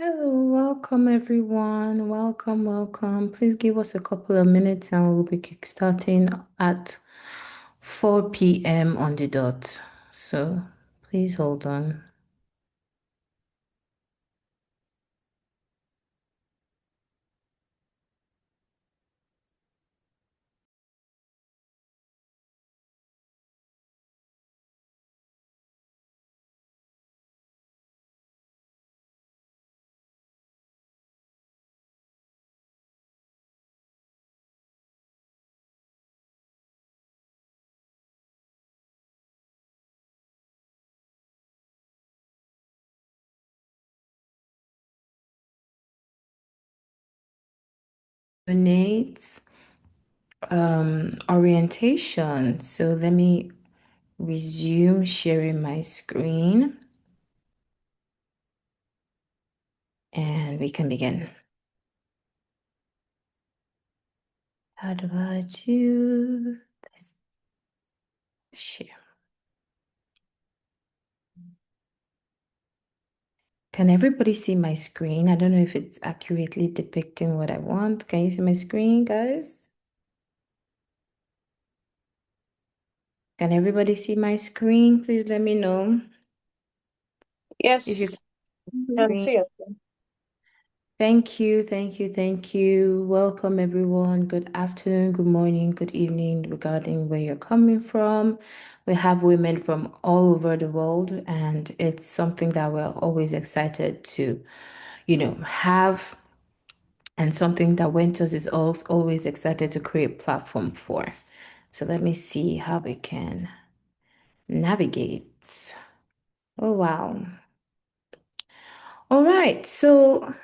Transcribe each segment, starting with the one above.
Hello, welcome everyone. Welcome, welcome. Please give us a couple of minutes and we'll be kickstarting at 4 p.m. on the dot. So please hold on. Donate orientation. So let me resume sharing my screen and we can begin. How do I do this? Share. Can everybody see my screen? I don't know if it's accurately depicting what I want. Can you see my screen, guys? Can everybody see my screen? Please let me know if you can Yes, see can my screen. see it. Thank you, thank you, thank you. Welcome, everyone. Good afternoon, good morning, good evening, regarding where you're coming from. We have women from all over the world, and it's something that we're always excited to, have, and something that Wenters is always excited to create platform for. So let me see how we can navigate. Oh, wow. All right. So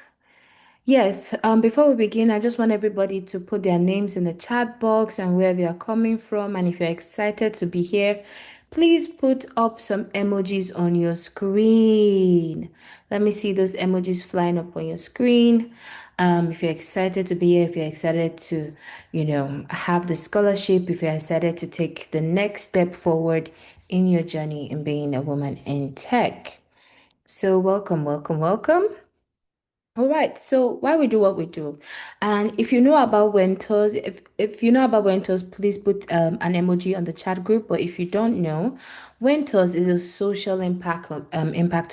yes, before we begin, I just want everybody to put their names in the chat box and where they are coming from. And if you're excited to be here, please put up some emojis on your screen. Let me see those emojis flying up on your screen. If you're excited to be here, if you're excited to, have the scholarship, if you're excited to take the next step forward in your journey in being a woman in tech. So welcome, welcome, welcome. All right, so why we do what we do, and if you know about Wentos, if you know about Wentos, please put an emoji on the chat group. But if you don't know, Wentos is a social impact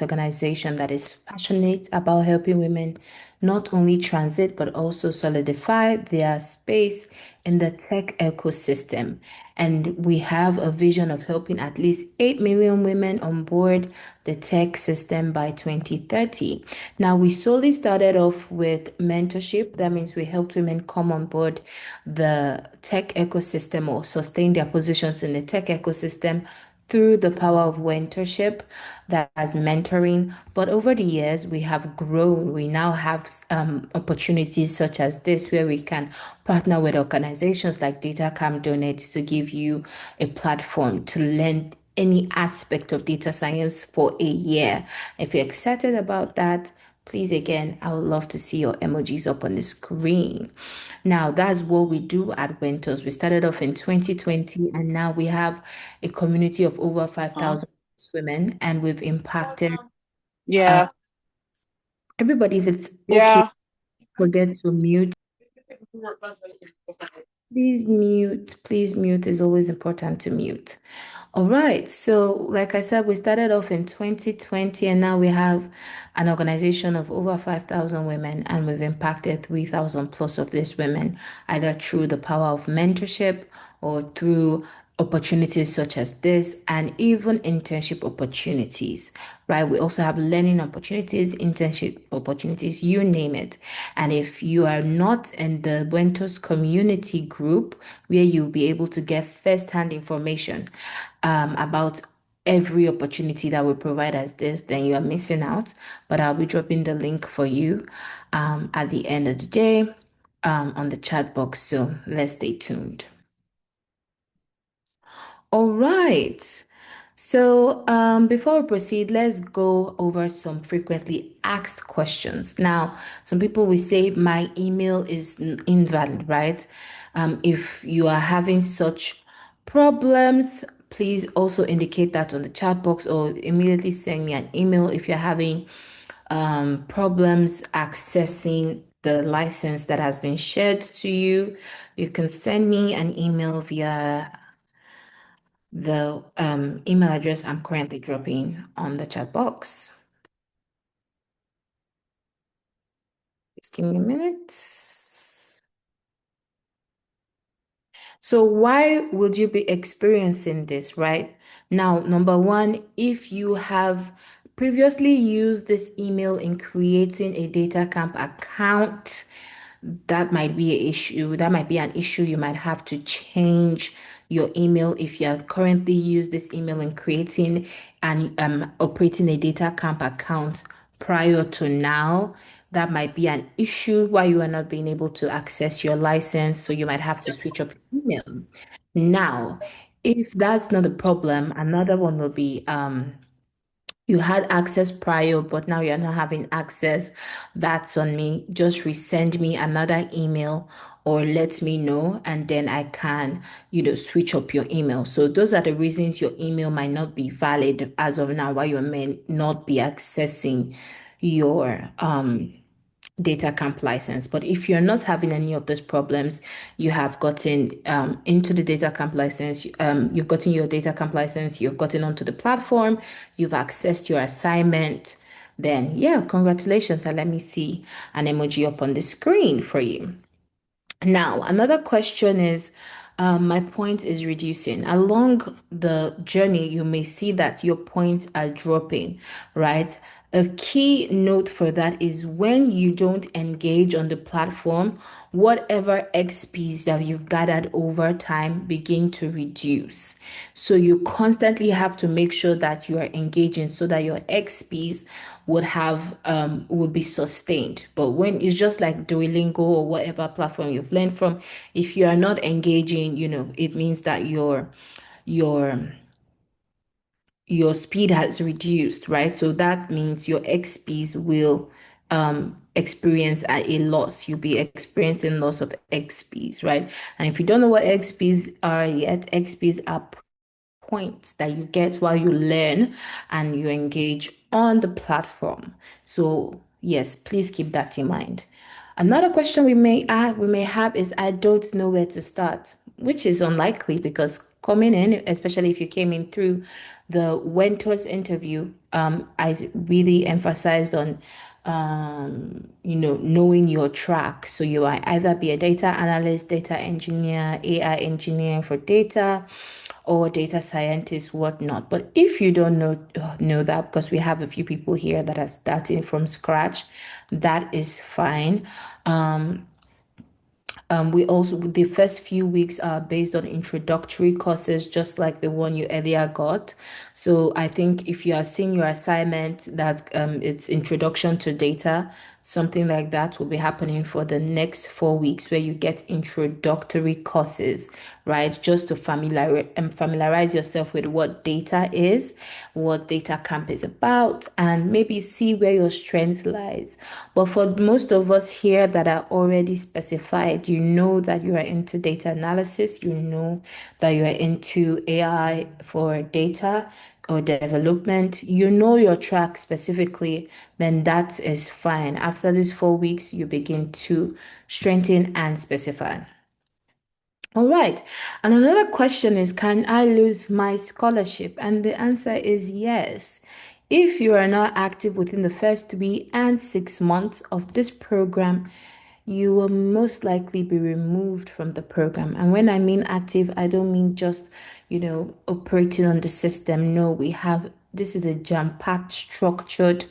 organization that is passionate about helping women not only transit but also solidify their space in the tech ecosystem. And we have a vision of helping at least 8 million women on board the tech system by 2030. Now, we solely started off with mentorship. That means we helped women come on board the tech ecosystem or sustain their positions in the tech ecosystem through the power of mentorship, that as mentoring. But over the years, we have grown. We now have opportunities such as this, where we can partner with organizations like DataCamp Donates to give you a platform to learn any aspect of data science for a year. If you're excited about that, please again, I would love to see your emojis up on the screen. Now, that's what we do at Wentos. We started off in 2020 and now we have a community of over Huh? 5,000 women and we've impacted uh, Yeah, everybody. If it's okay, yeah. forget to mute. Please mute is always important to mute. All right. So, like I said, we started off in 2020 and now we have an organization of over 5,000 women and we've impacted 3,000 plus of these women, either through the power of mentorship or through opportunities such as this and even internship opportunities, right? We also have learning opportunities, internship opportunities, you name it. And if you are not in the Buentos community group, where you'll be able to get first-hand information about every opportunity that we provide as this, then you are missing out. But I'll be dropping the link for you at the end of the day on the chat box. So let's stay tuned. All right. So, before we proceed, let's go over some frequently asked questions. Now, some people will say my email is invalid, right? If you are having such problems, please also indicate that on the chat box or immediately send me an email if you're having problems accessing the license that has been shared to you, you can send me an email via the email address I'm currently dropping on the chat box. Just give me a minute. So why would you be experiencing this, right? Now, number one, if you have previously used this email in creating a DataCamp account, that might be an issue. That might be an issue. You might have to change your email if you have currently used this email in creating and operating a DataCamp account prior to now. That might be an issue why you are not being able to access your license. So you might have to switch up your email. Now, if that's not a problem, another one will be you had access prior, but now you're not having access. That's on me. Just resend me another email or let me know, and then I can, switch up your email. So those are the reasons your email might not be valid as of now, why you may not be accessing your data camp license. But if you're not having any of those problems, you have gotten into the data camp license, you've gotten your data camp license, you've gotten onto the platform, you've accessed your assignment, then yeah, congratulations. And let me see an emoji up on the screen for you. Now, another question is, my point is reducing. Along the journey, you may see that your points are dropping, right? A key note for that is when you don't engage on the platform, whatever XPs that you've gathered over time begin to reduce. So you constantly have to make sure that you are engaging so that your XPs would be sustained. But when it's just like Duolingo or whatever platform you've learned from, if you are not engaging, it means that your your speed has reduced, right? So that means your XPs will experience a loss. You'll be experiencing loss of XPs, right? And if you don't know what XPs are yet, XPs are points that you get while you learn and you engage on the platform. So yes, please keep that in mind. Another question we may have is I don't know where to start, which is unlikely because coming in, especially if you came in through the Wentors interview, I really emphasized on knowing your track. So you are either be a data analyst, data engineer, AI engineer for data, or data scientist, whatnot. But if you don't know that, because we have a few people here that are starting from scratch, that is fine. We also, the first few weeks are based on introductory courses, just like the one you earlier got. So I think if you are seeing your assignment that it's introduction to data, something like that will be happening for the next 4 weeks, where you get introductory courses, right? Just to familiarize yourself with what data is, what data camp is about, and maybe see where your strengths lies. But for most of us here that are already specified, you know that you are into data analysis, you know that you are into AI for data or development, you know your track specifically, then that is fine. After these 4 weeks, you begin to strengthen and specify. All right. And another question is, can I lose my scholarship? And the answer is yes. If you are not active within the first 3 and 6 months of this program, you will most likely be removed from the program. And when I mean active, I don't mean just, operating on the system. No, this is a jam-packed, structured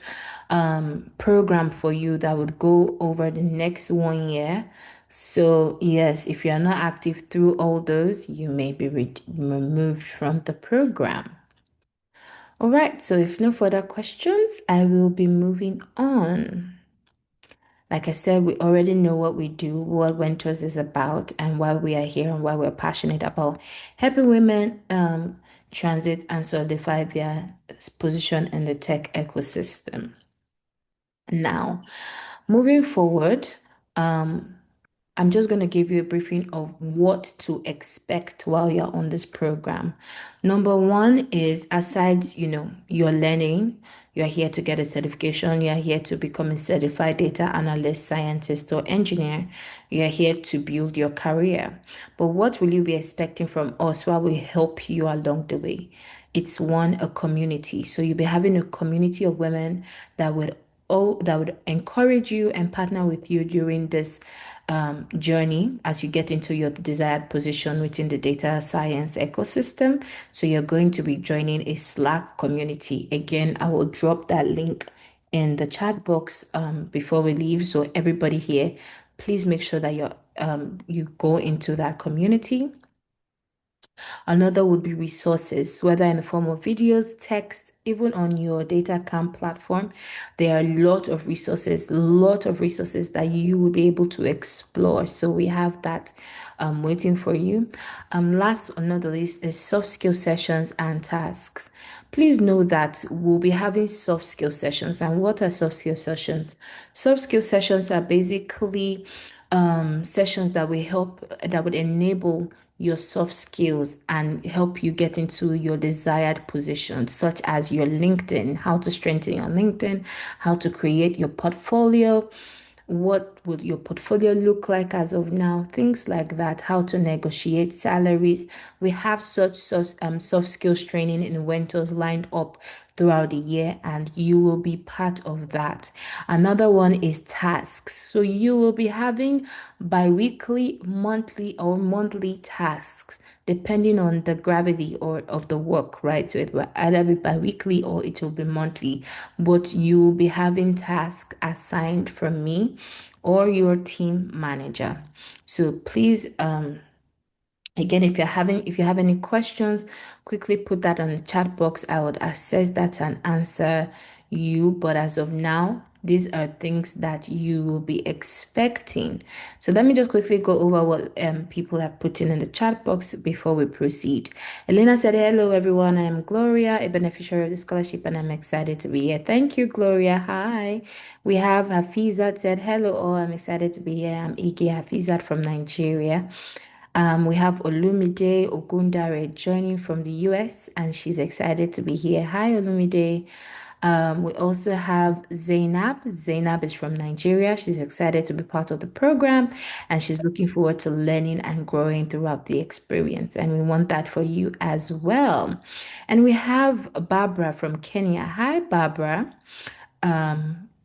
program for you that would go over the next 1 year. So, yes, if you are not active through all those, you may be removed from the program. All right, so if no further questions, I will be moving on. Like I said, we already know what we do, what Wentros is about, and why we are here and why we're passionate about helping women transit and solidify their position in the tech ecosystem. Now, moving forward, I'm just going to give you a briefing of what to expect while you're on this program. Number one is aside, you're learning, you're here to get a certification, you're here to become a certified data analyst, scientist, or engineer. You're here to build your career. But what will you be expecting from us while we help you along the way? It's one, a community. So you'll be having a community of women that would that would encourage you and partner with you during this journey as you get into your desired position within the data science ecosystem. So you're going to be joining a Slack community. Again, I will drop that link in the chat box before we leave. So everybody here, please make sure that you go into that community. Another would be resources, whether in the form of videos, text, even on your DataCamp platform. There are a lot of resources that you will be able to explore. So we have that waiting for you. Last on not the list is soft skill sessions and tasks. Please know that we'll be having soft skill sessions. And what are soft skill sessions? Soft skill sessions are basically sessions that would enable your soft skills and help you get into your desired position, such as your LinkedIn, how to strengthen your LinkedIn, how to create your portfolio, what would your portfolio look like as of now, things like that, how to negotiate salaries. We have soft skills training in Wentors lined up throughout the year, and you will be part of that. Another one is tasks. So you will be having bi-weekly, monthly, or monthly tasks depending on the gravity or of the work, right? So it will either be bi-weekly or it will be monthly, but you will be having tasks assigned from me or your team manager. So please, again, if you have any questions, quickly put that on the chat box. I would assess that and answer you. But as of now, these are things that you will be expecting. So let me just quickly go over what people have put in the chat box before we proceed. Elena said, "Hello, everyone. I am Gloria, a beneficiary of the scholarship, and I'm excited to be here." Thank you, Gloria. Hi. We have Hafizat said, "Hello, all. I'm excited to be here. I'm Ike Hafizat from Nigeria." We have Olumide Ogundare joining from the US, and she's excited to be here. Hi, Olumide. We also have Zainab. Zainab is from Nigeria. She's excited to be part of the program, and she's looking forward to learning and growing throughout the experience. And we want that for you as well. And we have Barbara from Kenya. Hi, Barbara.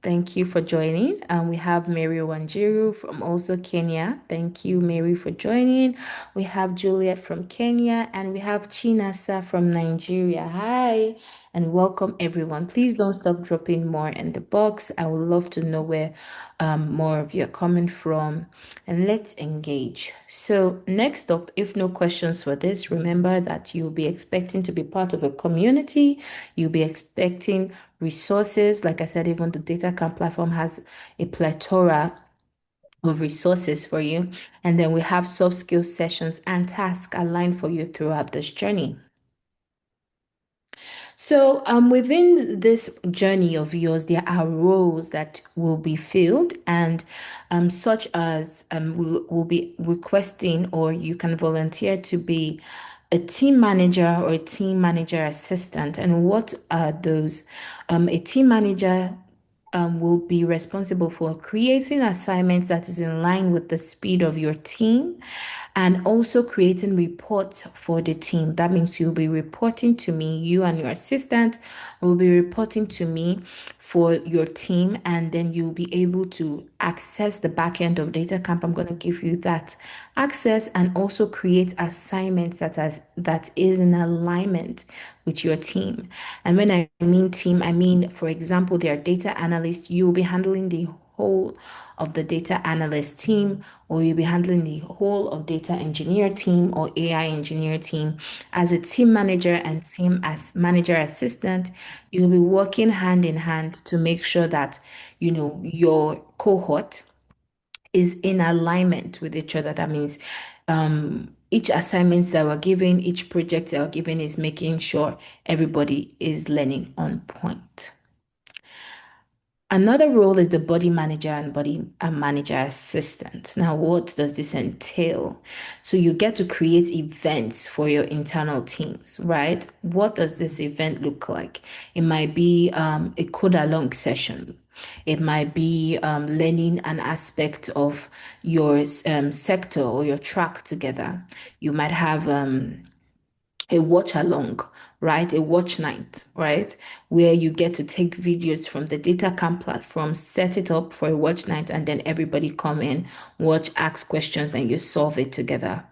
Thank you for joining. We have Mary Wanjiru from also Kenya. Thank you, Mary, for joining. We have Juliet from Kenya, and we have Chinasa from Nigeria. Hi, and welcome everyone. Please don't stop dropping more in the box. I would love to know where more of you are coming from, and let's engage. So next up, if no questions for this, remember that you'll be expecting to be part of a community. You'll be expecting resources. Like I said, even the DataCamp platform has a plethora of resources for you. And then we have soft skills sessions and tasks aligned for you throughout this journey. So, within this journey of yours, there are roles that will be filled, and such as will be requesting, or you can volunteer to be a team manager or a team manager assistant. And what are those? A team manager will be responsible for creating assignments that is in line with the speed of your team and also creating reports for the team. That means you'll be reporting to me, you and your assistant will be reporting to me for your team, and then you'll be able to access the back end of DataCamp. I'm going to give you that access and also create assignments that is in alignment with your team. And when I mean team, I mean, for example, there are data analysts. You will be handling the whole of the data analyst team, or you'll be handling the whole of data engineer team or AI engineer team. As a team manager and team as manager assistant, you'll be working hand in hand to make sure that your cohort is in alignment with each other. That means each assignments that we're given, each project that we're given is making sure everybody is learning on point. Another role is the body manager and body manager assistant. Now, what does this entail? So, you get to create events for your internal teams, right? What does this event look like? It might be a code along session. It might be learning an aspect of your sector or your track together. You might have a watch along, right? A watch night, right? Where you get to take videos from the DataCamp platform, set it up for a watch night, and then everybody come in, watch, ask questions, and you solve it together.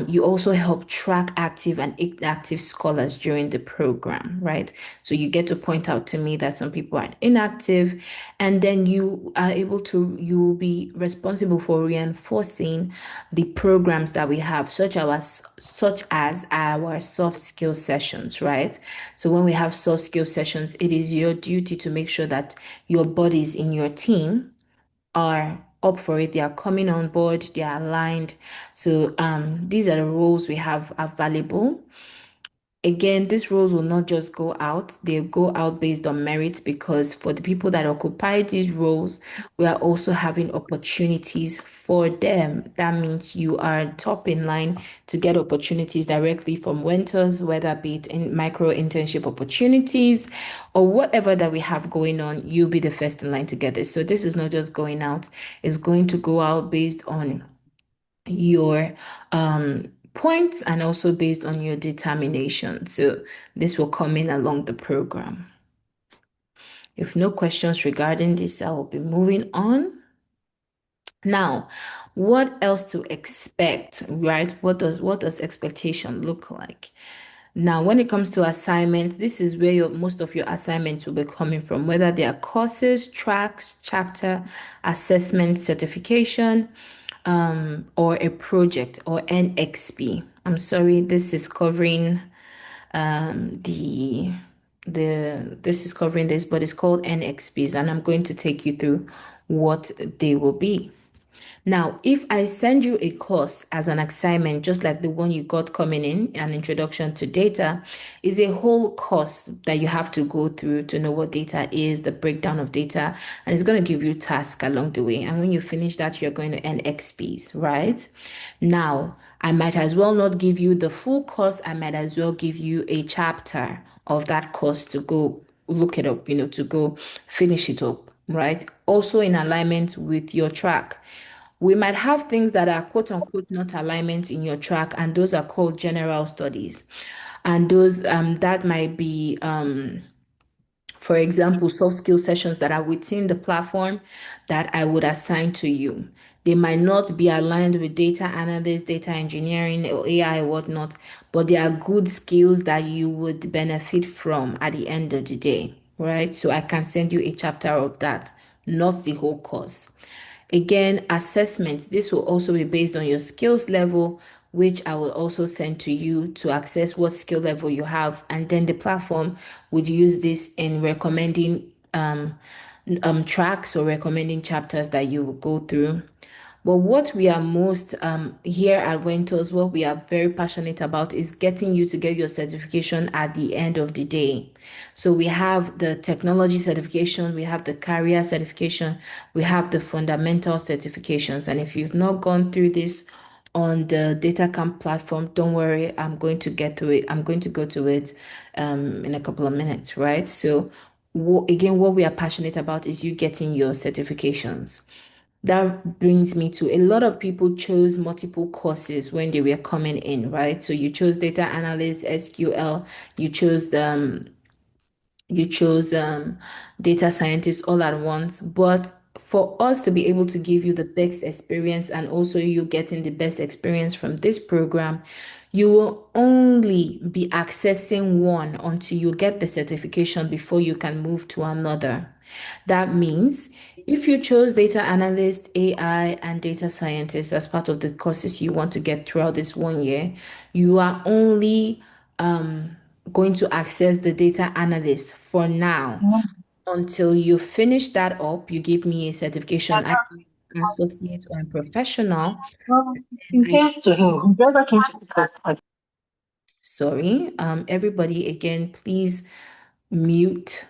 You also help track active and inactive scholars during the program, right? So you get to point out to me that some people are inactive, and then you are able to, you will be responsible for reinforcing the programs that we have, such as our soft skill sessions, right? So when we have soft skill sessions, it is your duty to make sure that your bodies in your team are up for it. They are coming on board. They are aligned. So these are the roles we have available. Again, these roles will not just go out, they go out based on merit because for the people that occupy these roles, we are also having opportunities for them. That means you are top in line to get opportunities directly from mentors, whether be it in micro internship opportunities or whatever that we have going on, you'll be the first in line to get it. So this is not just going out, it's going to go out based on your points and also based on your determination. So this will come in along the program. If no questions regarding this, I will be moving on. Now, what else to expect, right? What does expectation look like? Now, when it comes to assignments, this is where most of your assignments will be coming from, whether they are courses, tracks, chapter, assessment, certification, or a project or NXP. I'm sorry, this is covering this is covering this, but it's called NXPs, and I'm going to take you through what they will be. Now, if I send you a course as an assignment, just like the one you got coming in, an introduction to data, is a whole course that you have to go through to know what data is, the breakdown of data, and it's going to give you tasks along the way. And when you finish that, you're going to earn XPs, right? Now, I might as well not give you the full course. I might as well give you a chapter of that course to go look it up, to go finish it up, right? Also in alignment with your track. We might have things that are quote unquote not alignment in your track, and those are called general studies. And those that might be for example, soft skill sessions that are within the platform that I would assign to you. They might not be aligned with data analyst, data engineering, or AI or whatnot, but they are good skills that you would benefit from at the end of the day, right? So I can send you a chapter of that, not the whole course. Again, assessment. This will also be based on your skills level, which I will also send to you to access what skill level you have. And then the platform would use this in recommending tracks or recommending chapters that you will go through. But what we are most here at Wentos, what we are very passionate about is getting you to get your certification at the end of the day. So we have the technology certification, we have the career certification, we have the fundamental certifications. And if you've not gone through this on the DataCamp platform, don't worry, I'm going to get to it. I'm going to go to it in a couple of minutes, right? So again, what we are passionate about is you getting your certifications. That brings me to a lot of people chose multiple courses when they were coming in, right? So you chose data analyst, SQL, you chose the you chose data scientists all at once. But for us to be able to give you the best experience and also you getting the best experience from this program, you will only be accessing one until you get the certification before you can move to another. That means if you chose data analyst, AI, and data scientist as part of the courses you want to get throughout this 1 year, you are only going to access the data analyst for now No, until you finish that up. You give me a I certification, I just, associate or a professional, in I can, case to him, whoever came to pick up. sorry, everybody again, please mute.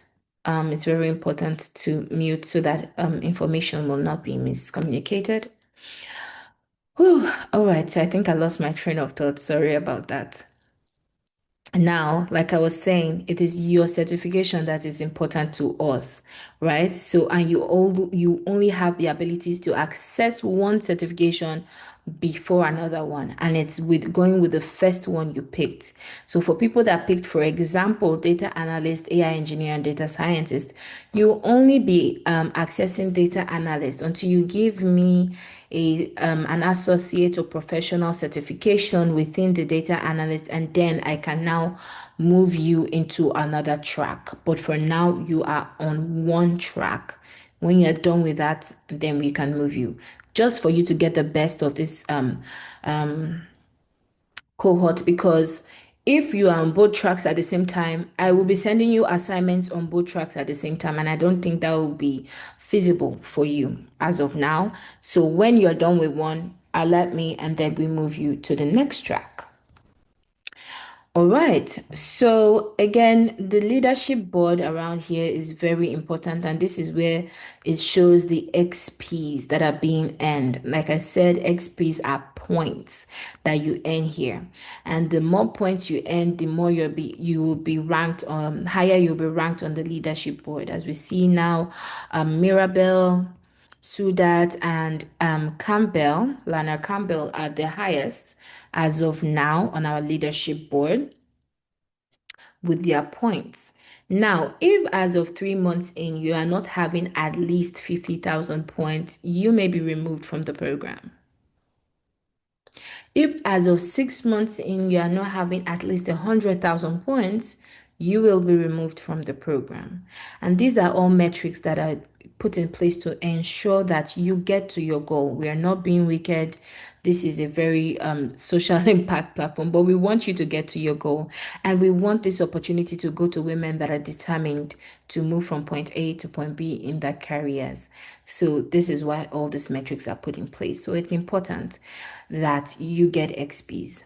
It's very important to mute so that information will not be miscommunicated. Whew. All right, so I think I lost my train of thought. Sorry about that. Now, like I was saying, it is your certification that is important to us, right? So, and you only have the ability to access one certification before another one, and it's with going with the first one you picked. So, for people that picked, for example, data analyst, AI engineer, and data scientist, you only be accessing data analyst until you give me an associate or professional certification within the data analyst, and then I can now move you into another track. But for now, you are on one track. When you're done with that, then we can move you. Just for you to get the best of this cohort, because if you are on both tracks at the same time, I will be sending you assignments on both tracks at the same time, and I don't think that will be feasible for you as of now. So when you're done with one, alert me and then we move you to the next track. All right. So again, the leadership board around here is very important, and this is where it shows the XPs that are being earned. Like I said, XPs are points that you earn here, and the more points you earn, the more you will be ranked higher. You'll be ranked on the leadership board, as we see now. Mirabel, Sudat, and Lana Campbell are the highest as of now on our leadership board with their points. Now, if as of 3 months in you are not having at least 50,000 points, you may be removed from the program. If as of 6 months in you are not having at least 100,000 points, you will be removed from the program. And these are all metrics that are put in place to ensure that you get to your goal. We are not being wicked. This is a very social impact platform, but we want you to get to your goal. And we want this opportunity to go to women that are determined to move from point A to point B in their careers. So this is why all these metrics are put in place. So it's important that you get XPs.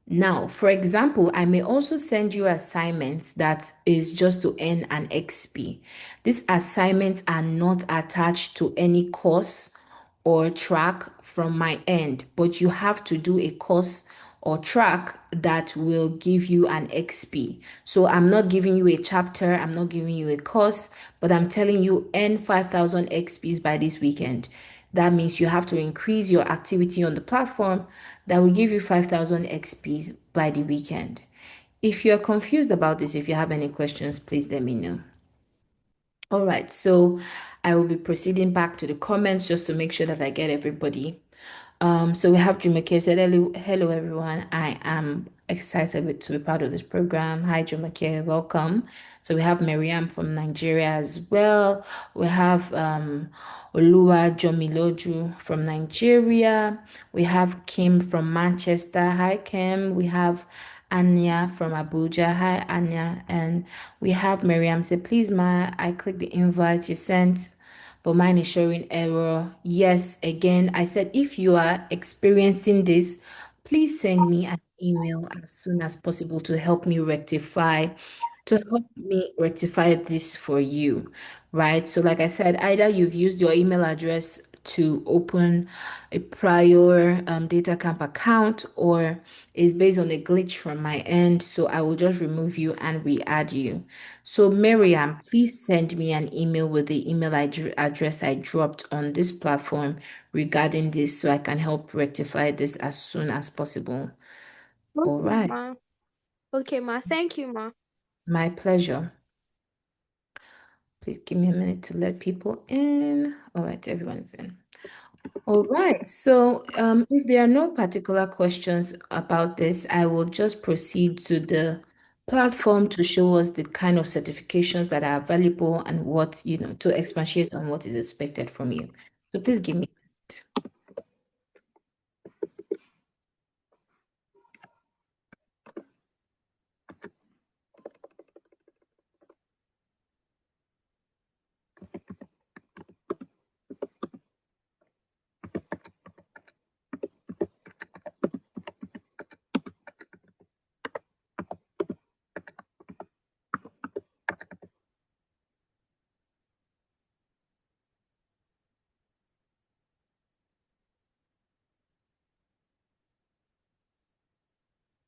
Now, for example, I may also send you assignments that is just to earn an XP. These assignments are not attached to any course or track from my end, but you have to do a course or track that will give you an XP. So I'm not giving you a chapter, I'm not giving you a course, but I'm telling you earn 5,000 XPs by this weekend. That means you have to increase your activity on the platform that will give you 5,000 XPs by the weekend. If you're confused about this, if you have any questions, please let me know. All right, so I will be proceeding back to the comments just to make sure that I get everybody. So we have Jumake said, hello everyone. I am excited to be part of this program. Hi Jumake, welcome. So we have Miriam from Nigeria as well. We have Oluwa Jomiloju from Nigeria. We have Kim from Manchester. Hi Kim. We have Anya from Abuja. Hi Anya. And we have Miriam say, please ma, I clicked the invite you sent, but mine is showing error. Yes, again, I said if you are experiencing this, please send me an email as soon as possible to help me rectify this for you, right? So like I said, either you've used your email address to open a prior DataCamp account, or is based on a glitch from my end. So I will just remove you and re-add you. So Miriam, please send me an email with the email address I dropped on this platform regarding this so I can help rectify this as soon as possible. All Okay, right. ma. Okay, ma. Thank you, ma. My pleasure. Please give me a minute to let people in. All right, everyone's in. All right. So, if there are no particular questions about this, I will just proceed to the platform to show us the kind of certifications that are available and what, to expatiate on what is expected from you. So please give me.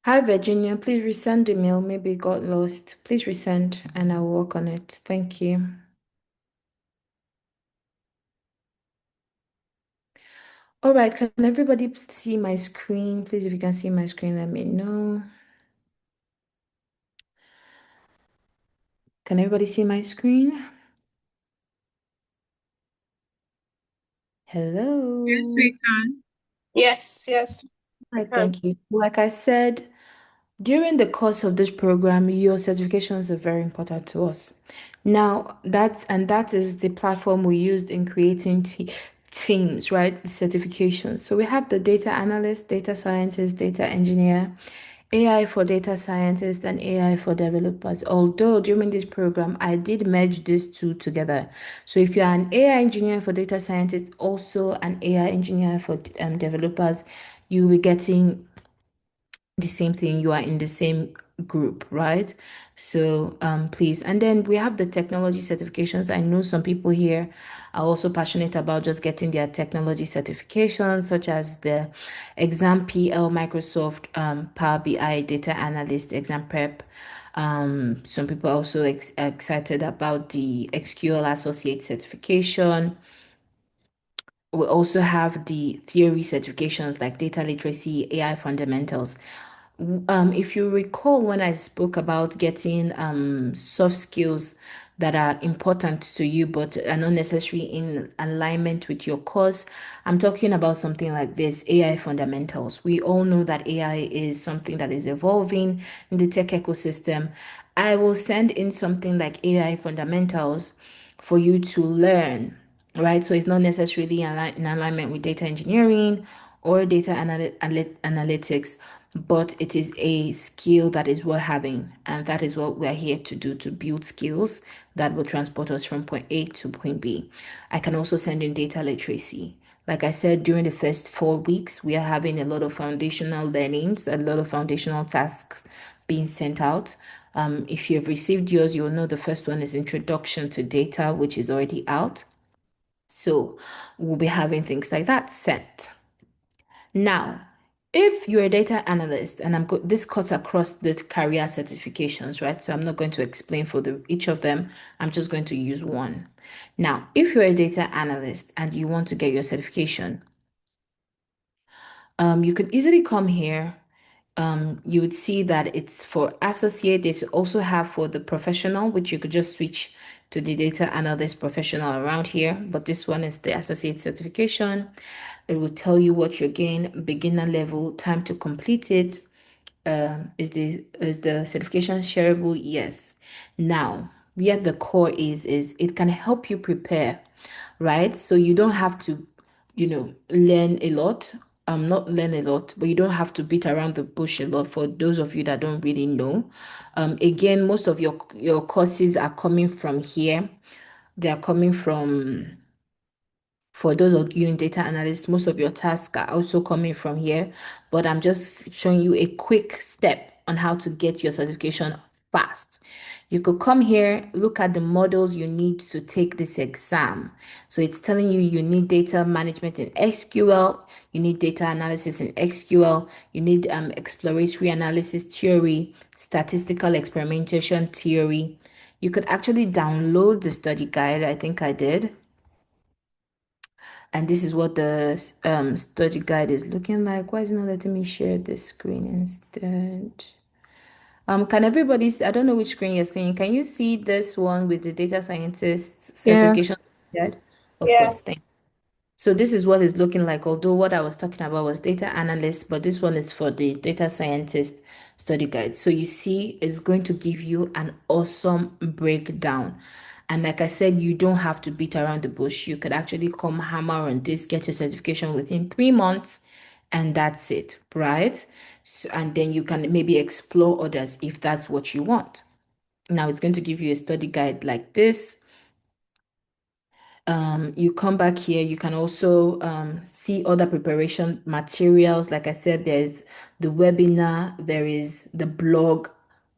Hi, Virginia. Please resend the mail. Maybe it got lost. Please resend and I'll work on it. Thank you. All right, can everybody see my screen? Please, if you can see my screen, let me know. Can everybody see my screen? Yes, Hello. we can. Yes, yes. Hi, thank you. Like I said, during the course of this program, your certifications are very important to us. Now, that is the platform we used in creating teams, right? The certifications. So we have the data analyst, data scientist, data engineer, AI for data scientists, and AI for developers. Although during this program, I did merge these two together. So if you're an AI engineer for data scientists, also an AI engineer for developers, you'll be getting the same thing. You are in the same group, right? So please, and then we have the technology certifications. I know some people here are also passionate about just getting their technology certifications, such as the exam PL, Microsoft Power BI data analyst exam prep. Some people are also excited about the SQL associate certification. We also have the theory certifications like data literacy, AI fundamentals. If you recall when I spoke about getting soft skills that are important to you but are not necessarily in alignment with your course, I'm talking about something like this, AI fundamentals. We all know that AI is something that is evolving in the tech ecosystem. I will send in something like AI fundamentals for you to learn, right? So it's not necessarily in alignment with data engineering or data analytics, but it is a skill that is worth having. And that is what we're here to do, to build skills that will transport us from point A to point B. I can also send in data literacy. Like I said, during the first 4 weeks, we are having a lot of foundational learnings, a lot of foundational tasks being sent out. If you've received yours, you'll know the first one is Introduction to Data, which is already out. So we'll be having things like that sent. Now, if you're a data analyst, and this cuts across the career certifications, right? So I'm not going to explain for each of them. I'm just going to use one. Now, if you're a data analyst and you want to get your certification, you could easily come here. You would see that it's for associate. They also have for the professional, which you could just switch to the data analyst professional around here. But this one is the associate certification. It will tell you what you're getting, beginner level, time to complete it. Is the certification shareable? Yes. Now, where the core is it can help you prepare, right? So you don't have to, learn a lot. Not learn a lot, but you don't have to beat around the bush a lot for those of you that don't really know. Again, most of your courses are coming from here. They are coming from for those of you in data analyst, most of your tasks are also coming from here, but I'm just showing you a quick step on how to get your certification fast. You could come here, look at the models you need to take this exam. So it's telling you you need data management in SQL, you need data analysis in SQL, you need exploratory analysis theory, statistical experimentation theory. You could actually download the study guide. I think I did. And this is what the study guide is looking like. Why is it not letting me share the screen instead? Can everybody I don't know which screen you're seeing. Can you see this one with the data scientist Yes. certification guide? Of Yeah. course, thank so this is what it's looking like, although what I was talking about was data analyst, but this one is for the data scientist study guide. So you see, it's going to give you an awesome breakdown. And like I said, you don't have to beat around the bush. You could actually come hammer on this, get your certification within 3 months, and that's it, right? So, and then you can maybe explore others if that's what you want. Now it's going to give you a study guide like this. You come back here, you can also see other preparation materials. Like I said, there's the webinar, there is the blog,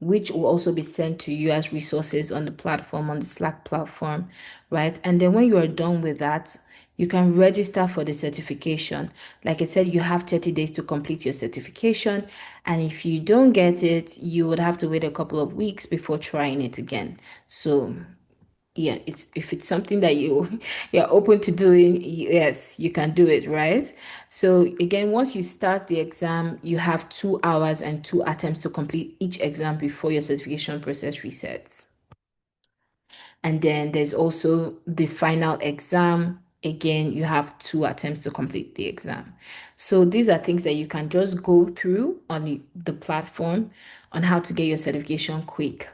which will also be sent to you as resources on the platform, on the Slack platform, right? And then when you are done with that, you can register for the certification. Like I said, you have 30 days to complete your certification. And if you don't get it, you would have to wait a couple of weeks before trying it again. So yeah, it's if it's something that you're open to doing, yes, you can do it, right? So again, once you start the exam, you have 2 hours and 2 attempts to complete each exam before your certification process resets. And then there's also the final exam. Again, you have 2 attempts to complete the exam. So these are things that you can just go through on the platform on how to get your certification quick.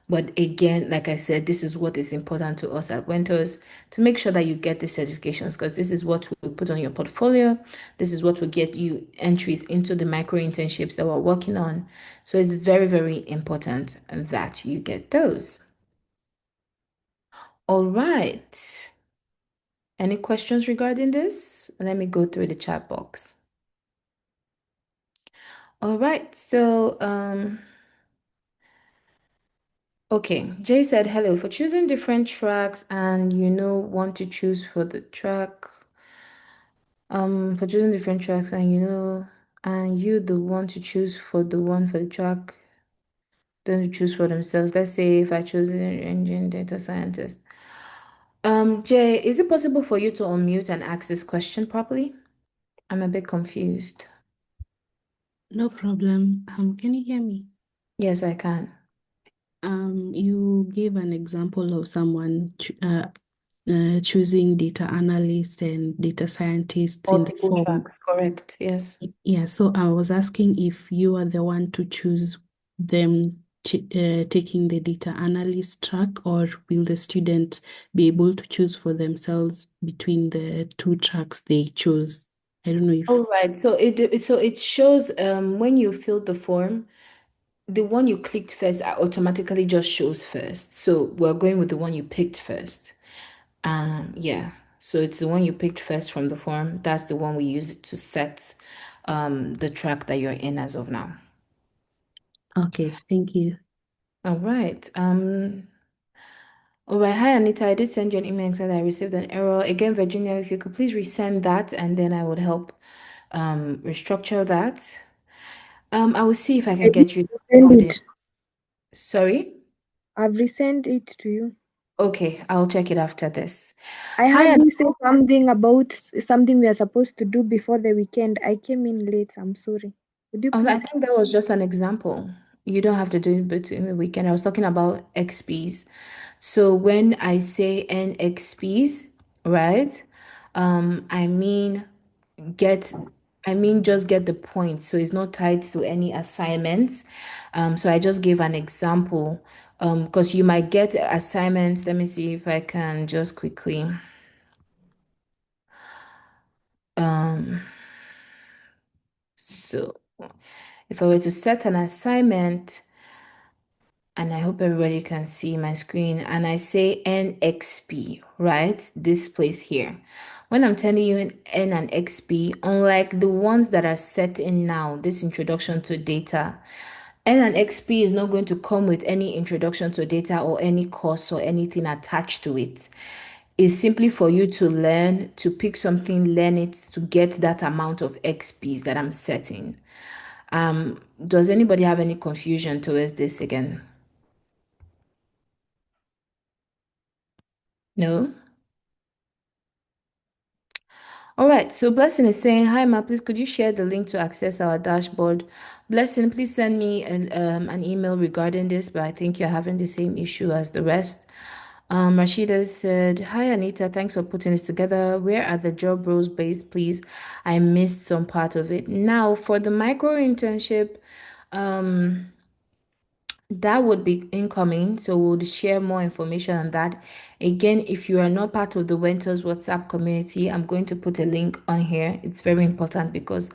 But again, like I said, this is what is important to us at Wentors to make sure that you get the certifications because this is what will put on your portfolio. This is what will get you entries into the micro internships that we're working on. So it's very, very important that you get those. All right. Any questions regarding this? Let me go through the chat box. All right. So, okay. Jay said, hello. For choosing different tracks and want to choose for the track, for choosing different tracks and you the one to choose for the one for the track, don't choose for themselves. Let's say if I choose an engine data scientist. Jay, is it possible for you to unmute and ask this question properly? I'm a bit confused. No problem. Can you hear me? Yes, I can. You gave an example of someone choosing data analyst and data scientists in the Multiple form. tracks, correct. Yes. Yeah, so I was asking if you are the one to choose them taking the data analyst track, or will the student be able to choose for themselves between the 2 tracks they choose? I don't know All if. right. So it shows when you filled the form, the one you clicked first automatically just shows first. So we're going with the one you picked first. Yeah. So it's the one you picked first from the form. That's the one we use to set the track that you're in as of now. Okay, thank you. All right. All right. Hi, Anita. I did send you an email that I received an error. Again, Virginia, if you could please resend that and then I would help restructure that. I will see if I can get you Send onboarded. it. Sorry? I've resent it to you. Okay, I'll check it after this. I Hi, heard you say something about something we are supposed to do before the weekend. I came in late. I'm sorry. Would you I please? think that was just an example. You don't have to do it between the weekend. I was talking about XPs. So when I say NXPs, right? I mean get just get the point. So it's not tied to any assignments. So I just gave an example. Because you might get assignments. Let me see if I can just quickly. Um, so if I were to set an assignment, and I hope everybody can see my screen, and I say NXP, right? This place here. When I'm telling you N and XP, unlike the ones that are set in now, this introduction to data, N and XP is not going to come with any introduction to data or any course or anything attached to it. It's simply for you to learn, to pick something, learn it, to get that amount of XPs that I'm setting. Does anybody have any confusion towards this again? No? All right, so Blessing is saying, hi, Ma, please could you share the link to access our dashboard? Blessing, please send me an email regarding this, but I think you're having the same issue as the rest. Rashida said, hi, Anita, thanks for putting this together. Where are the job roles based, please? I missed some part of it. Now, for the micro internship, that would be incoming, so we'll share more information on that. Again, if you are not part of the Wenters WhatsApp community, I'm going to put a link on here. It's very important because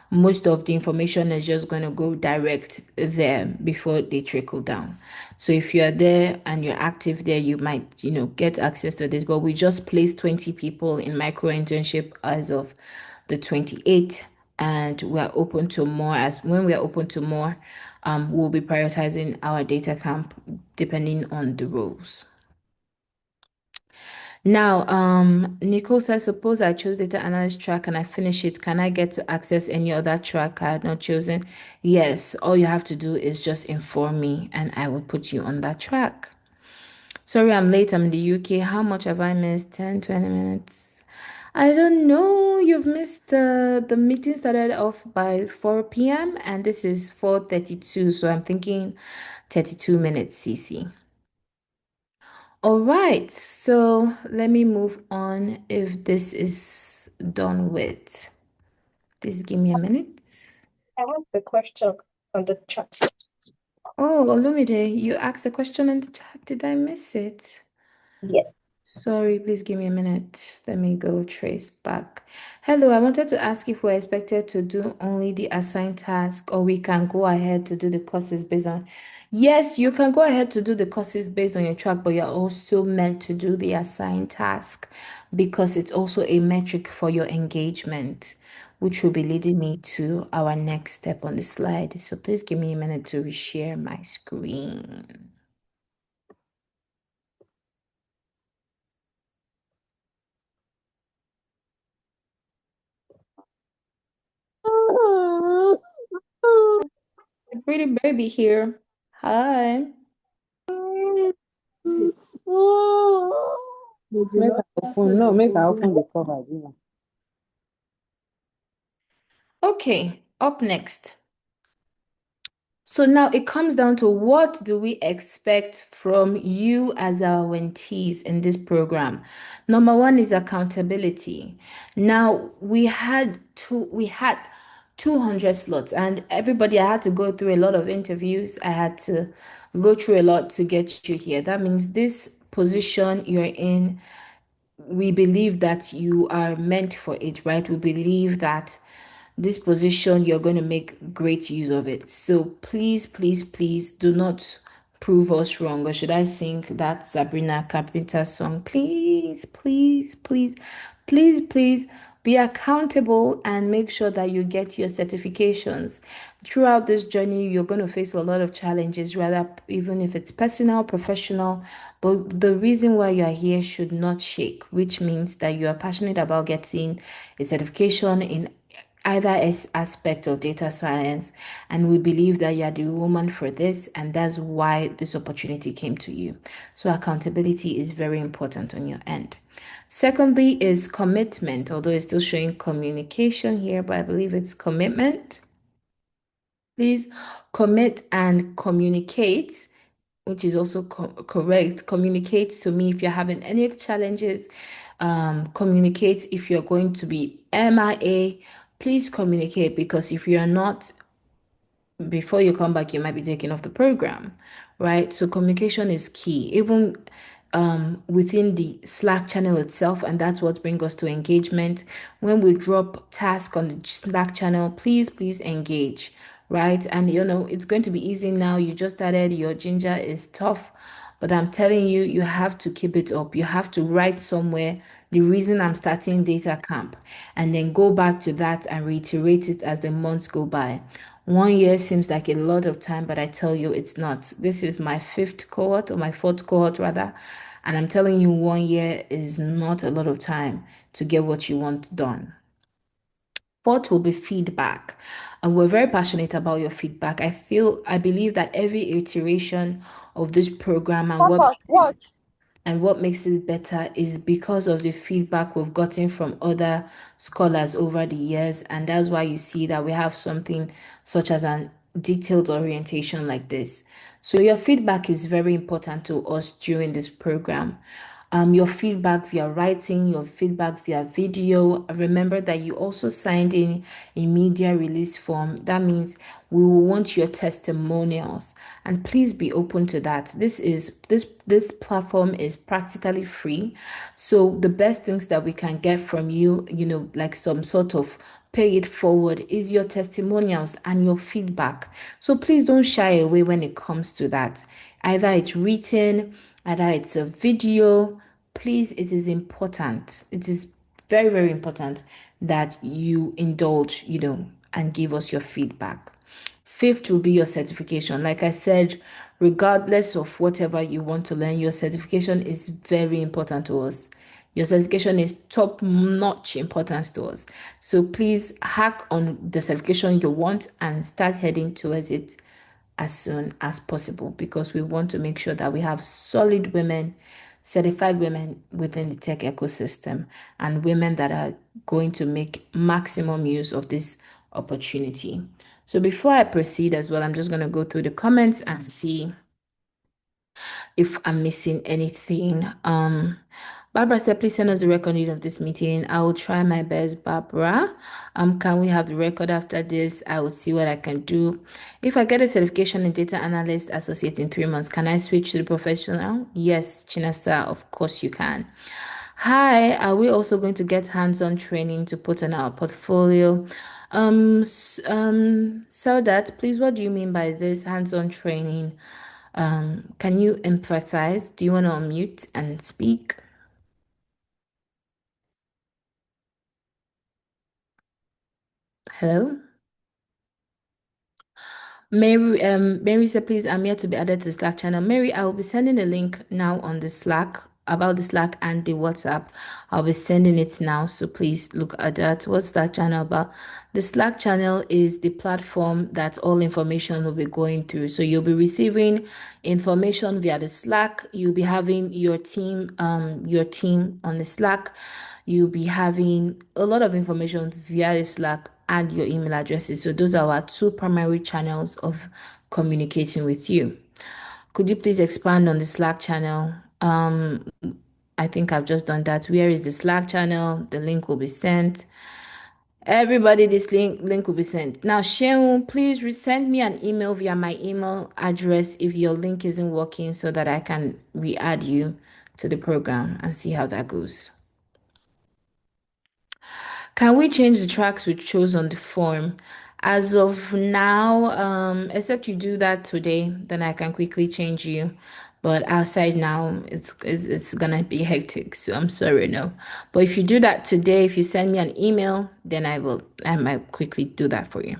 most of the information is just going to go direct there before they trickle down. So if you are there and you're active there, you might, get access to this. But we just placed 20 people in micro internship as of the 28th and we're open to more. As when we are open to more, we'll be prioritizing our data camp depending on the roles. Now, Nicole says, suppose I chose data analyst track and I finish it. Can I get to access any other track I had not chosen? Yes, all you have to do is just inform me and I will put you on that track. Sorry, I'm late. I'm in the UK. How much have I missed? 10, 20 minutes. I don't know. You've missed the meeting started off by 4 p.m. and this is 4:32. So I'm thinking 32 minutes, CC. All right, so let me move on if this is done with. Please give me a minute. I have the question on the chat. Oh, Olumide, you asked a question in the chat. Did I miss it? Yeah. Sorry, please give me a minute. Let me go trace back. Hello, I wanted to ask if we're expected to do only the assigned task or we can go ahead to do the courses based on. Yes, you can go ahead to do the courses based on your track, but you're also meant to do the assigned task because it's also a metric for your engagement, which will be leading me to our next step on the slide. So please give me a minute to reshare my screen. A pretty baby here. Hi. Make I open the cover. Okay, up next. So now it comes down to what do we expect from you as our mentees in this program? Number one is accountability. Now we had 200 slots and everybody I had to go through a lot of interviews. I had to go through a lot to get you here. That means this position you're in, we believe that you are meant for it, right? We believe that this position, you're going to make great use of it. So please, please, please do not prove us wrong. Or should I sing that Sabrina Carpenter song? Please, please, please, please, please be accountable and make sure that you get your certifications. Throughout this journey, you're going to face a lot of challenges, rather, even if it's personal, professional. But the reason why you are here should not shake, which means that you are passionate about getting a certification in either aspect of data science, and we believe that you are the woman for this, and that's why this opportunity came to you. So accountability is very important on your end. Secondly is commitment, although it's still showing communication here, but I believe it's commitment. Please commit and communicate, which is also correct. Communicate to me if you're having any challenges. Communicate if you're going to be MIA. Please communicate because if you're not, before you come back, you might be taken off the program, right? So communication is key, even within the Slack channel itself, and that's what brings us to engagement. When we drop task on the Slack channel, please, please engage, right? And it's going to be easy now. You just started, your ginger is tough, but I'm telling you, you have to keep it up. You have to write somewhere the reason I'm starting data camp, and then go back to that and reiterate it as the months go by. 1 year seems like a lot of time, but I tell you it's not. This is my fifth cohort, or my fourth cohort rather, and I'm telling you 1 year is not a lot of time to get what you want done. Fourth will be feedback. And we're very passionate about your feedback. I believe that every iteration of this program and what makes it better is because of the feedback we've gotten from other scholars over the years. And that's why you see that we have something such as an detailed orientation like this. So your feedback is very important to us during this program. Your feedback via writing, your feedback via video. Remember that you also signed in a media release form. That means we will want your testimonials, and please be open to that. This platform is practically free, so the best things that we can get from you, like some sort of pay it forward, is your testimonials and your feedback. So please don't shy away when it comes to that. Either it's written, either it's a video. Please, it is important. It is very, very important that you indulge, and give us your feedback. Fifth will be your certification. Like I said, regardless of whatever you want to learn, your certification is very important to us. Your certification is top-notch importance to us. So please hack on the certification you want and start heading towards it as soon as possible, because we want to make sure that we have solid women, certified women within the tech ecosystem, and women that are going to make maximum use of this opportunity. So before I proceed as well, I'm just going to go through the comments and see if I'm missing anything. Barbara said, please send us the recording of this meeting. I will try my best, Barbara. Can we have the record after this? I will see what I can do. If I get a certification in data analyst associate in 3 months, can I switch to the professional? Yes, Chinasta, of course you can. Hi, are we also going to get hands-on training to put on our portfolio? Saudat, please, what do you mean by this hands-on training? Can you emphasize? Do you want to unmute and speak? Hello? Mary said, please, I'm here to be added to the Slack channel. Mary, I will be sending a link now on the Slack, about the Slack and the WhatsApp. I'll be sending it now, so please look at that. What's that channel about? The Slack channel is the platform that all information will be going through. So you'll be receiving information via the Slack. You'll be having your team on the Slack. You'll be having a lot of information via the Slack and your email addresses. So those are our two primary channels of communicating with you. Could you please expand on the Slack channel? I think I've just done that. Where is the Slack channel? The link will be sent. Everybody, this link will be sent. Now, Sheun, please resend me an email via my email address if your link isn't working, so that I can re-add you to the program and see how that goes. Can we change the tracks we chose on the form? As of now, except you do that today, then I can quickly change you. But outside now, it's gonna be hectic. So I'm sorry, no. But if you do that today, if you send me an email, then I might quickly do that for you.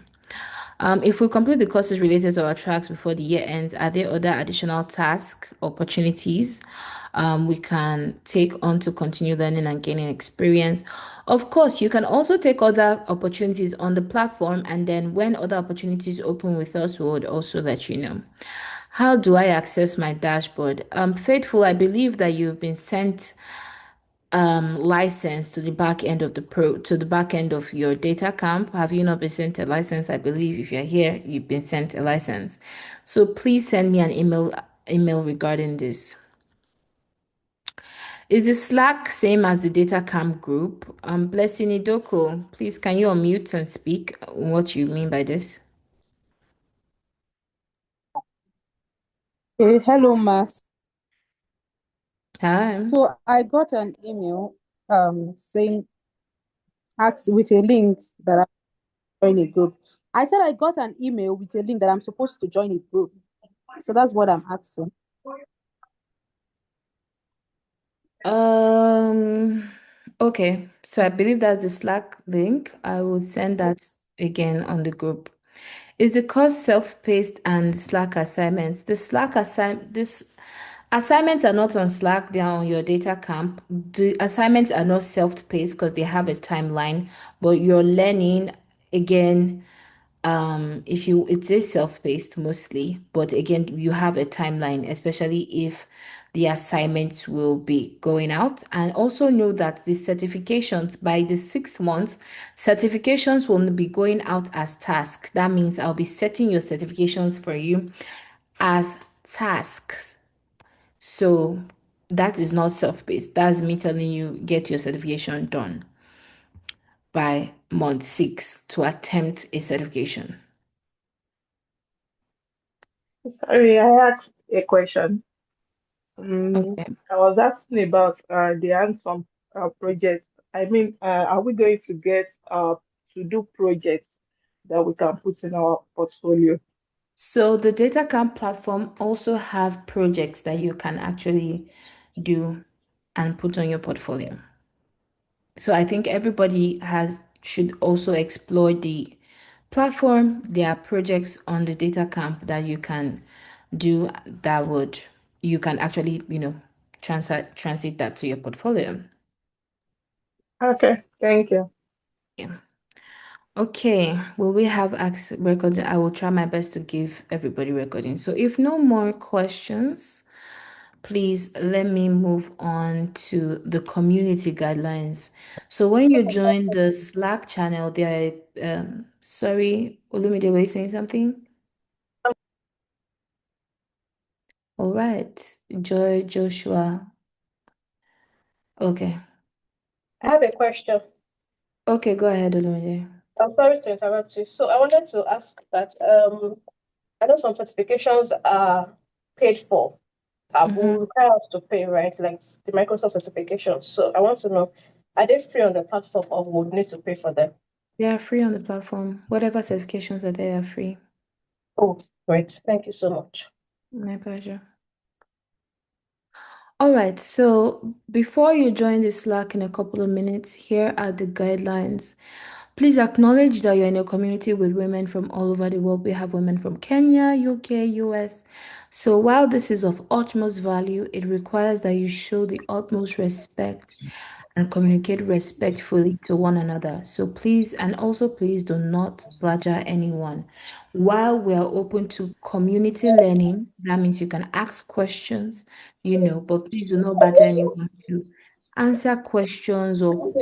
If we complete the courses related to our tracks before the year ends, are there other additional task opportunities we can take on to continue learning and gaining experience? Of course, you can also take other opportunities on the platform, and then when other opportunities open with us, we would also let you know. How do I access my dashboard? Faithful, I believe that you've been sent license to the back end of your DataCamp. Have you not been sent a license? I believe if you're here, you've been sent a license. So please send me an email regarding this. Is the Slack same as the DataCamp group? Blessing Idoko, please can you unmute and speak what you mean by this? Hello, Mas. Hi. So I got an email saying ask with a link that I'm join a group. I said I got an email with a link that I'm supposed to join a group. So that's what I'm asking. Okay, so I believe that's the Slack link. I will send that again on the group. Is the course self-paced and Slack assignments? This assignments are not on Slack, they are on your DataCamp. The assignments are not self-paced because they have a timeline, but you're learning again. If you it is self-paced mostly, but again, you have a timeline, especially if the assignments will be going out. And also know that the certifications by the 6th month, certifications will be going out as tasks. That means I'll be setting your certifications for you as tasks. So that is not self-paced. That's me telling you get your certification done by month 6 to attempt a certification. Sorry, I asked a question. Okay. I was asking about the hands-on projects. I mean, are we going to get to do projects that we can put in our portfolio? So the DataCamp platform also have projects that you can actually do and put on your portfolio. So I think everybody should also explore the platform. There are projects on the data camp that you can do that would you can actually, transit that to your portfolio. Okay, thank you. Yeah. Okay, will we have access recording? I will try my best to give everybody recording. So if no more questions, please let me move on to the community guidelines. So when you join the Slack channel, there are, sorry, Olumide, were you saying something? All right, Joy, Joshua. Okay. I have a question. Okay, go ahead, Olumide. I'm sorry to interrupt you. So I wanted to ask that I know some certifications are paid for. Will Mm-hmm. require us to pay, right? Like the Microsoft certifications. So I want to know, are they free on the platform or would need to pay for them? They are free on the platform. Whatever certifications are there are free. Oh, great. Thank you so much. My pleasure. All right, so before you join the Slack in a couple of minutes, here are the guidelines. Please acknowledge that you're in a community with women from all over the world. We have women from Kenya, UK, US. So while this is of utmost value, it requires that you show the utmost respect and communicate respectfully to one another. So please, and also please do not badger anyone. While we are open to community learning, that means you can ask questions, but please do not badger anyone to answer questions or,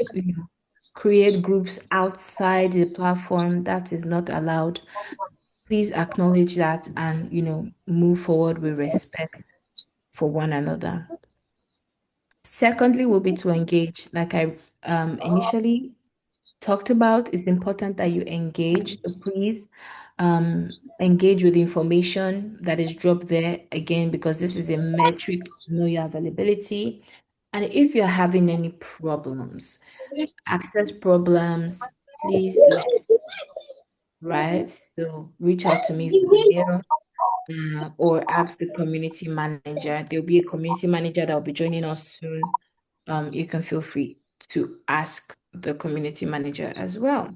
create groups outside the platform. That is not allowed. Please acknowledge that and, move forward with respect for one another. Secondly, will be to engage. Like I initially talked about, it's important that you engage. So please engage with the information that is dropped there again, because this is a metric to know your availability. And if you're having any problems, access problems, please right? So reach out to me via mail, or ask the community manager. There'll be a community manager that will be joining us soon. You can feel free to ask the community manager as well.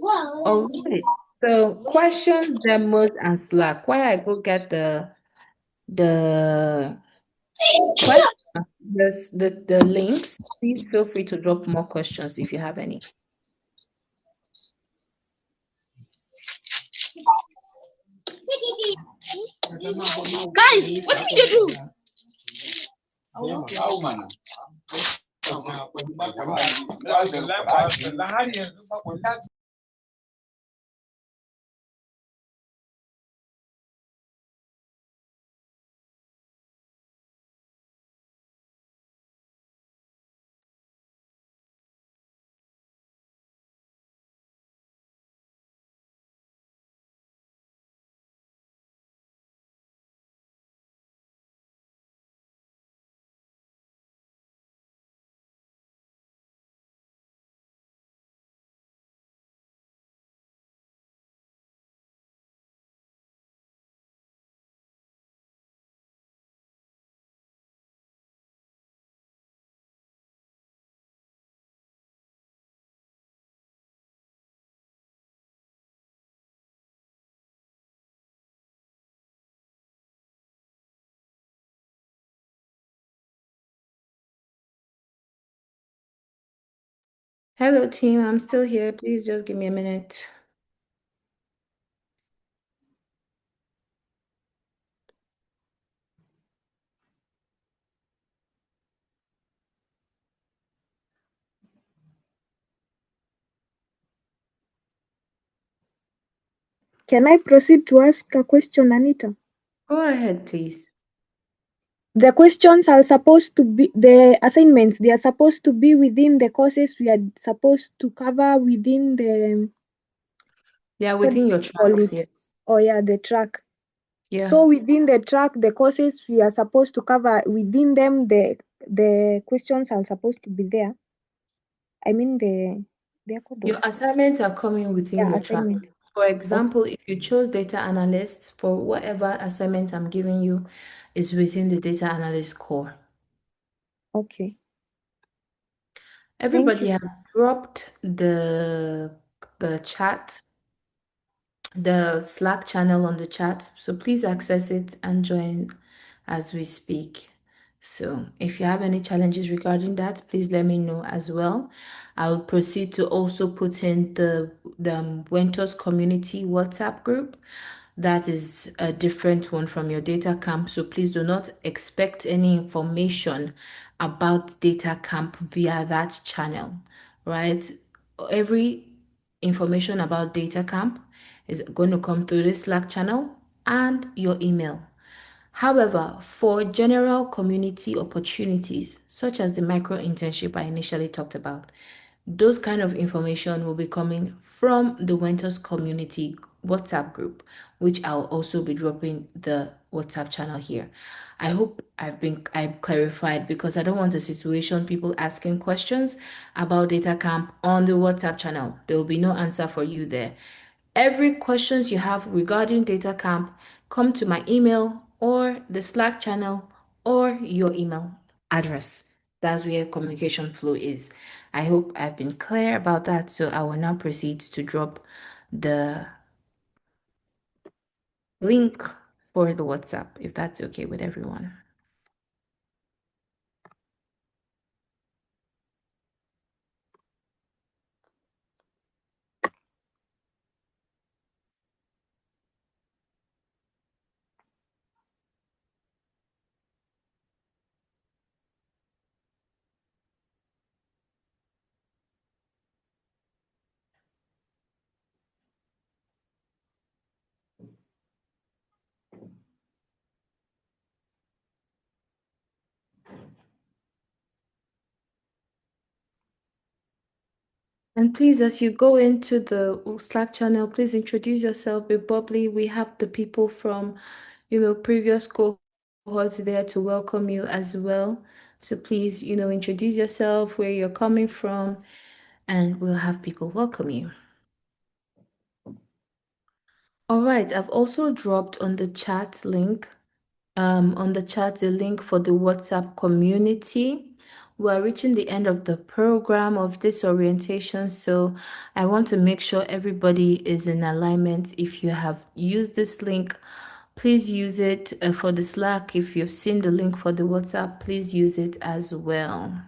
All right. So questions, demos, and Slack. While I go get the questions, the links, please feel free to drop more questions if you have any. Guys, what did you do? Hello, team. I'm still here. Please just give me a minute. Can I proceed to ask a question, Anita? Go ahead, please. The questions are supposed to be the assignments, they are supposed to be within the courses we are supposed to cover within the Yeah, what do within your you call tracks, it? yes. Oh yeah, the track. Yeah. So within the track, the courses we are supposed to cover within them, the questions are supposed to be there. I mean Your assignments are coming within your track. assignment. For example, if you chose data analyst, for whatever assignment I'm giving you is within the data analyst core. Okay. Everybody you. have dropped the chat, the Slack channel on the chat. So please access it and join as we speak. So if you have any challenges regarding that, please let me know as well. I'll proceed to also put in the Wentos community WhatsApp group. That is a different one from your data camp. So please do not expect any information about data camp via that channel, right? Every information about data camp is going to come through the Slack channel and your email. However, for general community opportunities, such as the micro internship I initially talked about, those kind of information will be coming from the Wenters community WhatsApp group, which I'll also be dropping the WhatsApp channel here. I hope I've clarified because I don't want a situation people asking questions about data camp on the WhatsApp channel. There will be no answer for you there. Every questions you have regarding data camp, come to my email or the Slack channel or your email address. That's where communication flow is. I hope I've been clear about that. So I will now proceed to drop the link for the WhatsApp, if that's okay with everyone. And please, as you go into the Slack channel, please introduce yourself, be bubbly. We have the people from, previous cohorts there to welcome you as well. So please, introduce yourself, where you're coming from, and we'll have people welcome you. All right, I've also dropped on the chat link, the link for the WhatsApp community. We're reaching the end of the program of this orientation, so I want to make sure everybody is in alignment. If you have used this link, please use it for the Slack. If you've seen the link for the WhatsApp, please use it as well.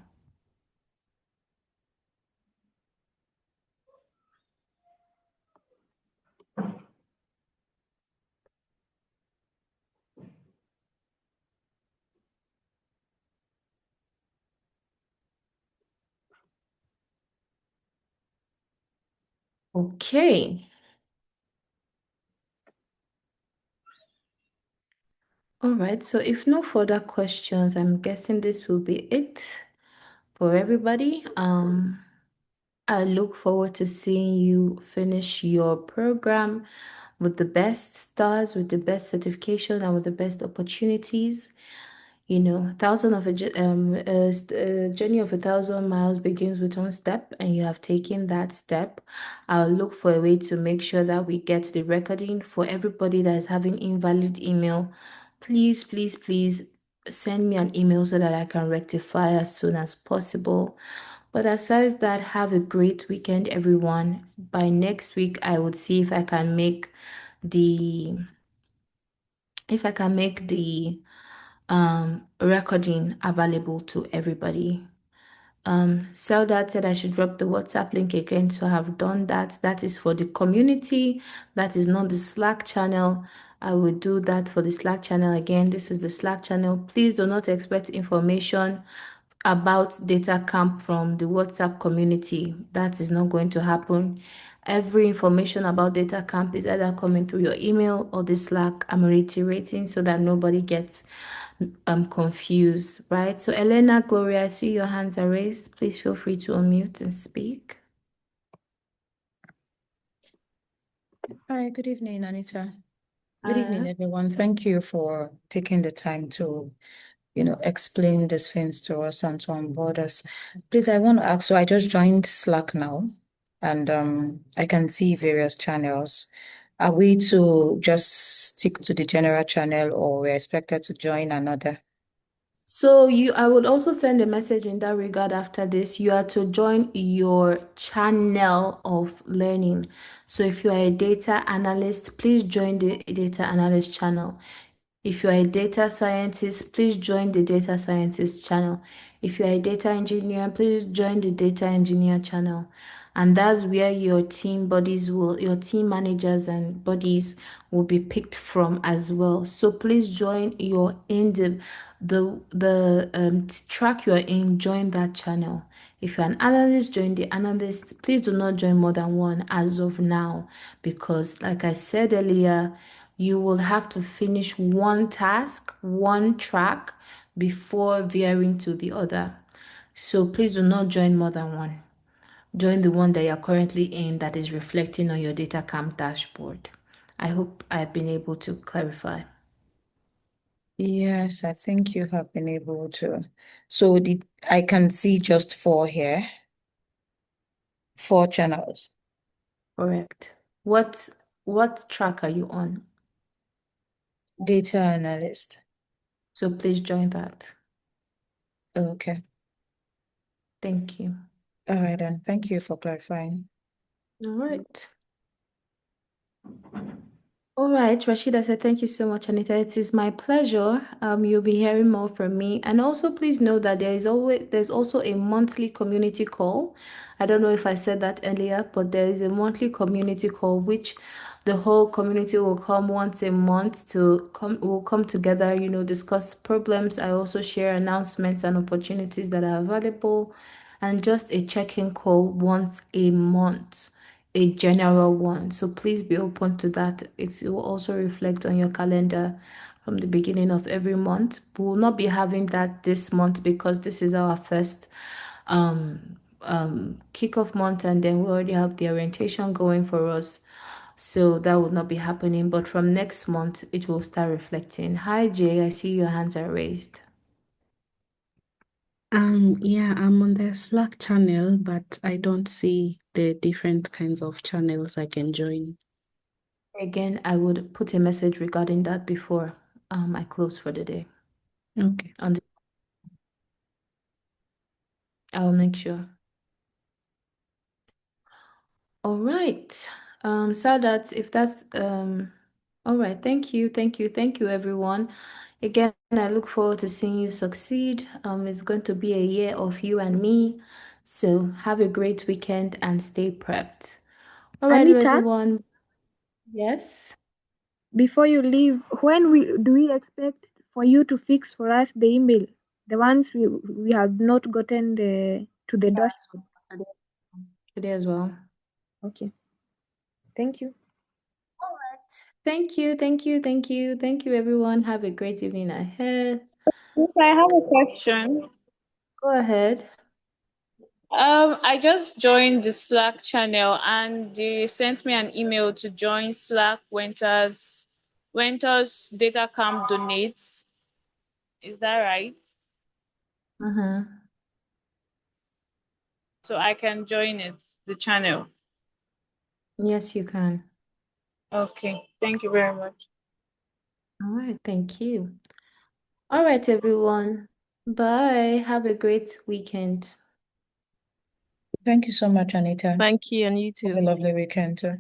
Okay. All right, so if no further questions, I'm guessing this will be it for everybody. I look forward to seeing you finish your program with the best stars, with the best certification, and with the best opportunities. A journey of 1,000 miles begins with one step, and you have taken that step. I'll look for a way to make sure that we get the recording for everybody that is having invalid email. Please, please, please send me an email so that I can rectify as soon as possible. But aside that, have a great weekend, everyone. By next week, I would see if I can make the recording available to everybody. Seldat said I should drop the WhatsApp link again, so I have done that. That is for the community. That is not the Slack channel. I will do that for the Slack channel again. This is the Slack channel. Please do not expect information about data camp from the WhatsApp community. That is not going to happen. Every information about data camp is either coming through your email or the Slack. I'm reiterating so that nobody gets confused, right? So Elena, Gloria, I see your hands are raised. Please feel free to unmute and speak. Hi, good evening, Anita. Good evening, everyone. Thank you for taking the time to, explain these things to us and to onboard us. Please, I want to ask, so I just joined Slack now, and I can see various channels. Are we to just stick to the general channel, or we're expected to join another? So I would also send a message in that regard after this. You are to join your channel of learning. So if you are a data analyst, please join the data analyst channel. If you are a data scientist, please join the data scientist channel. If you are a data engineer, please join the data engineer channel. And that's where your team managers and bodies will be picked from as well. So please join your track you're in, join that channel. If you're an analyst, join the analyst. Please do not join more than one as of now, because like I said earlier, you will have to finish one task, one track before veering to the other. So please do not join more than one. Join the one that you're currently in that is reflecting on your DataCamp dashboard. I hope I've been able to clarify. Yes, I think you have been able to. So I can see just 4 here, 4 channels. Correct. What track are you on? Data analyst. So please join that. Okay. Thank you. All right then. Thank you for clarifying. All right. All right, Rashida said, thank you so much, Anita. It is my pleasure. You'll be hearing more from me. And also please know that there's also a monthly community call. I don't know if I said that earlier, but there is a monthly community call which the whole community will come once a month we'll come together, discuss problems. I also share announcements and opportunities that are available, and just a check-in call once a month, a general one. So please be open to that. It will also reflect on your calendar from the beginning of every month. We will not be having that this month because this is our first kickoff month, and then we already have the orientation going for us. So that will not be happening. But from next month, it will start reflecting. Hi, Jay. I see your hands are raised. Yeah, I'm on the Slack channel, but I don't see the different kinds of channels I can join. Again, I would put a message regarding that before I close for the day. Okay. I'll make sure. All right. Sadat, if that's all right, thank you, everyone. Again, I look forward to seeing you succeed. It's going to be a year of you and me. So have a great weekend and stay prepped. All right, Anita, everyone. Yes. before you leave, do we expect for you to fix for us the email, the ones we have not gotten to the dash? Yes, today as well. Okay. Thank you. All right. Thank you, everyone. Have a great evening ahead. Yes, I have a question. Go ahead. I just joined the Slack channel and they sent me an email to join Slack Wenters Data Camp donates. Is that right? Mm-hmm. So I can join it, the channel. Yes, you can. Okay. Thank you very much. All right, thank you. All right, everyone. Bye. Have a great weekend. Thank you so much, Anita. Thank you, and you too. Have a lovely weekend too.